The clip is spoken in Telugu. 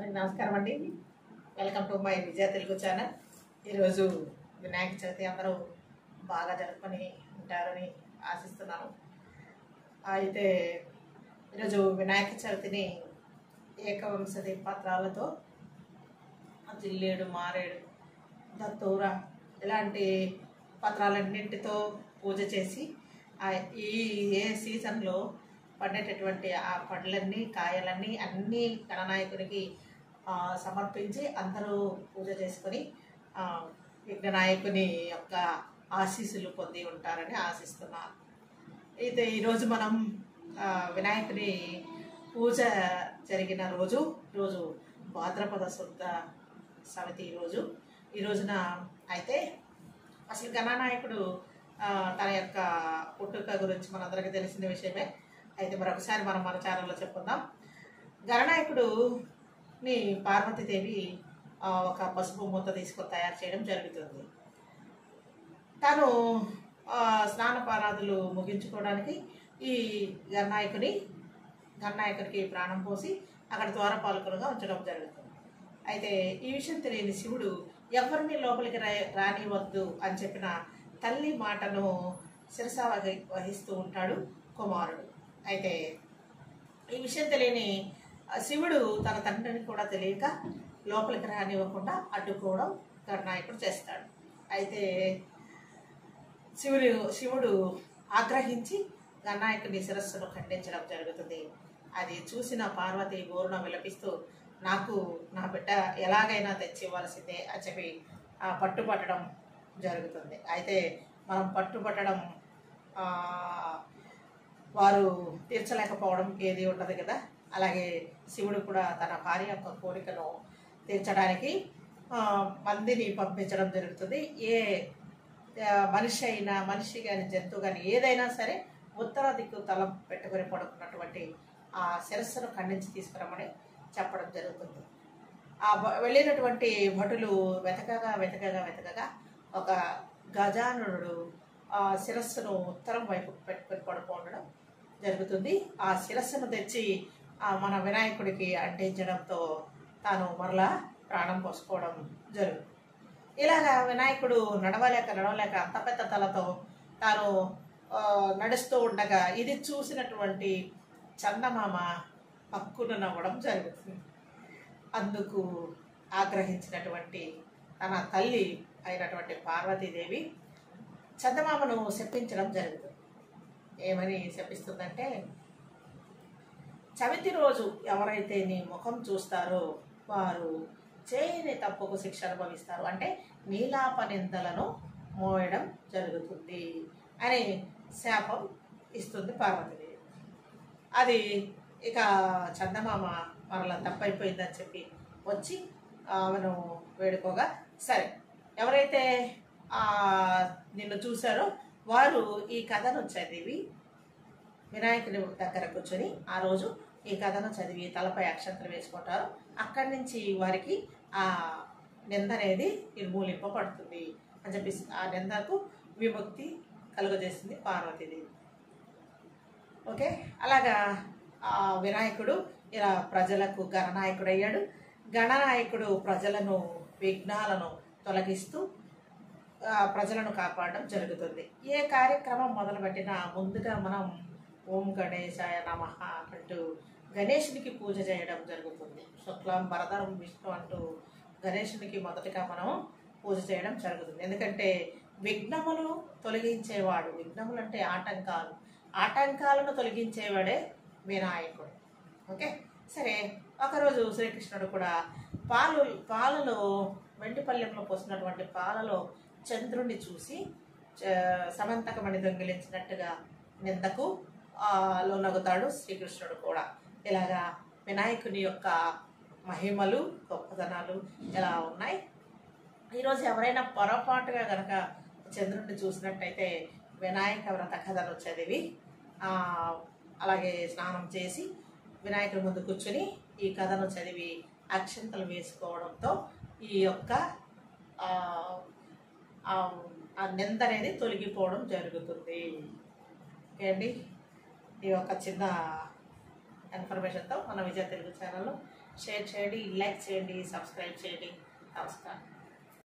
అందరికీ నమస్కారం అండి. Welcome to my Vijaya Telugu channel. ఈరోజు వినాయక చవితి అందరూ బాగా జరుపుకొని ఉంటారని ఆశిస్తున్నాను. అయితే ఈరోజు వినాయక చవితిని ఏకవింశతి పత్రాలతో జిల్లేడు, మారేడు, దత్తూర ఇలాంటి పత్రాలన్నింటితో పూజ చేసి ఏ సీజన్లో పండేటటువంటి ఆ పండ్లన్నీ కాయలన్నీ అన్నీ గణనాయకునికి సమర్పించి అందరూ పూజ చేసుకొని విఘ్ననాయకుని యొక్క ఆశీస్సులు పొంది ఉంటారని ఆశిస్తున్నాను. అయితే ఈరోజు మనం వినాయకుని పూజ జరిగిన రోజు భాద్రపద శుద్ధ సమితి ఈ రోజున అయితే అసలు గణనాయకుడు తన యొక్క పుట్టుక గురించి మనందరికీ తెలిసిన విషయమే. అయితే మరొకసారి మనం మన ఛానల్లో చెప్పుకుందాం. గణనాయకుడుని పార్వతీదేవి ఒక పసుపు మూత తీసుకొని తయారు చేయడం జరుగుతుంది. తను స్నానపానాదులు ముగించుకోవడానికి ఈ గణనాయకునికి ప్రాణం పోసి అక్కడ ద్వారపాలకులుగా ఉంచడం జరుగుతుంది. అయితే ఈ విషయం తెలియని శివుడు ఎవరిని లోపలికి రానివద్దు అని చెప్పిన తల్లి మాటను శిరస వహిస్తూ ఉంటాడు కుమారుడు. అయితే ఈ విషయం తెలియని శివుడు తన తండ్రిని కూడా తెలియక లోపలికి రానివ్వకుండా అడ్డుకోవడం గణనాయకుడు చేస్తాడు. అయితే శివుడు ఆగ్రహించి గణనాయకుడి శిరస్సును ఖండించడం జరుగుతుంది. అది చూసిన పార్వతి గోరున విలపిస్తూ నాకు నా బిడ్డ ఎలాగైనా తెచ్చి ఇవ్వాల్సిందే అని చెప్పి పట్టుపట్టడం జరుగుతుంది. అయితే మనం పట్టుపట్టడం వారు తీర్చలేకపోవడం ఏది ఉండదు కదా. అలాగే శివుడు కూడా తన భార్య యొక్క కోరికను తీర్చడానికి మందిని పంపించడం జరుగుతుంది. ఏ మనిషి కానీ జంతువు కానీ ఏదైనా సరే ఉత్తర దిక్కు తల పెట్టుకొని పడుకున్నటువంటి ఆ శిరస్సును ఖండించి తీసుకురమ్మని చెప్పడం జరుగుతుంది. వెళ్ళినటువంటి భటులు వెతకగా ఒక గజానుడు ఆ శిరస్సును ఉత్తరం వైపు పెట్టుకొని పడుకోవడం జరుగుతుంది. ఆ శిరస్సును తెచ్చి మన వినాయకుడికి అంటించడంతో తాను మరలా ప్రాణం పోసుకోవడం జరుగుతుంది. ఇలాగా వినాయకుడు నడవలేక అంత పెద్ద తలతో తాను నడుస్తూ ఉండగా ఇది చూసినటువంటి చందమామ పక్కున నవ్వడం జరుగుతుంది. అందుకు ఆగ్రహించినటువంటి తన తల్లి అయినటువంటి పార్వతీదేవి చందమామను శపించడం జరుగుతుంది. ఏమని శపిస్తుందంటే, చవితి రోజు ఎవరైతే నీ ముఖం చూస్తారో వారు చేయని తప్పుకు శిక్ష అనుభవిస్తారు, అంటే నీలాప నిందలను మోయడం జరుగుతుంది అని శాపం ఇస్తుంది పార్వతీదేవి. అది ఇక చందమామ మరలా తప్పైపోయిందని చెప్పి వచ్చి ఆమెను వేడుకోగా, సరే ఎవరైతే నిన్ను చూశారో వారు ఈ కథను చదివి వినాయకుని దగ్గర కూర్చొని ఆ రోజు ఈ కథను చదివి తలపై అక్షంతలు వేసుకుంటారు. అక్కడి నుంచి వారికి ఆ నింద అనేది నిర్మూలింపబడుతుంది అని చెప్పి ఆ నిందకు విముక్తి కలుగజేస్తుంది పార్వతీదేవి. ఓకే, అలాగా వినాయకుడు ఇలా ప్రజలకు గణనాయకుడు అయ్యాడు. గణనాయకుడు ప్రజలను విఘ్నాలను తొలగిస్తూ ప్రజలను కాపాడడం జరుగుతుంది. ఏ కార్యక్రమం మొదలుపెట్టినా ముందుగా మనం ఓం గణేశాయ నమః అంటూ గణేశునికి పూజ చేయడం జరుగుతుంది. శుక్లం వరదరం విష్ణు అంటూ గణేశునికి మొదటిగా మనం పూజ చేయడం జరుగుతుంది. ఎందుకంటే విఘ్నములు తొలగించేవాడు, విఘ్నములు అంటే ఆటంకాలను తొలగించేవాడే వినాయకుడు. ఓకే, సరే ఒకరోజు శ్రీకృష్ణుడు కూడా పాలలో వెండి పళ్ళెంలో పోసినటువంటి పాలలో చంద్రుణ్ణి చూసి సమంతకమణి దొంగిలించినట్టుగా నిందకు లోనగుతాడు శ్రీకృష్ణుడు కూడా. ఇలాగా వినాయకుని యొక్క మహిమలు గొప్పతనాలు ఎలా ఉన్నాయి. ఈరోజు ఎవరైనా పొరపాటుగా కనుక చంద్రుడిని చూసినట్టయితే వినాయక వ్రత కథను చదివి అలాగే స్నానం చేసి వినాయకుడి ముందు కూర్చుని ఈ కథను చదివి అక్షంతలు వేసుకోవడంతో ఈ యొక్క ఆ నింద అనేది తొలగిపోవడం జరుగుతుంది. ఓకే అండి, ఈ యొక్క చిన్న ఇన్ఫర్మేషన్తో మన విజయ తెలుగు ఛానల్లో షేర్ చేయండి, లైక్ చేయండి, సబ్స్క్రైబ్ చేయండి. నమస్కారం.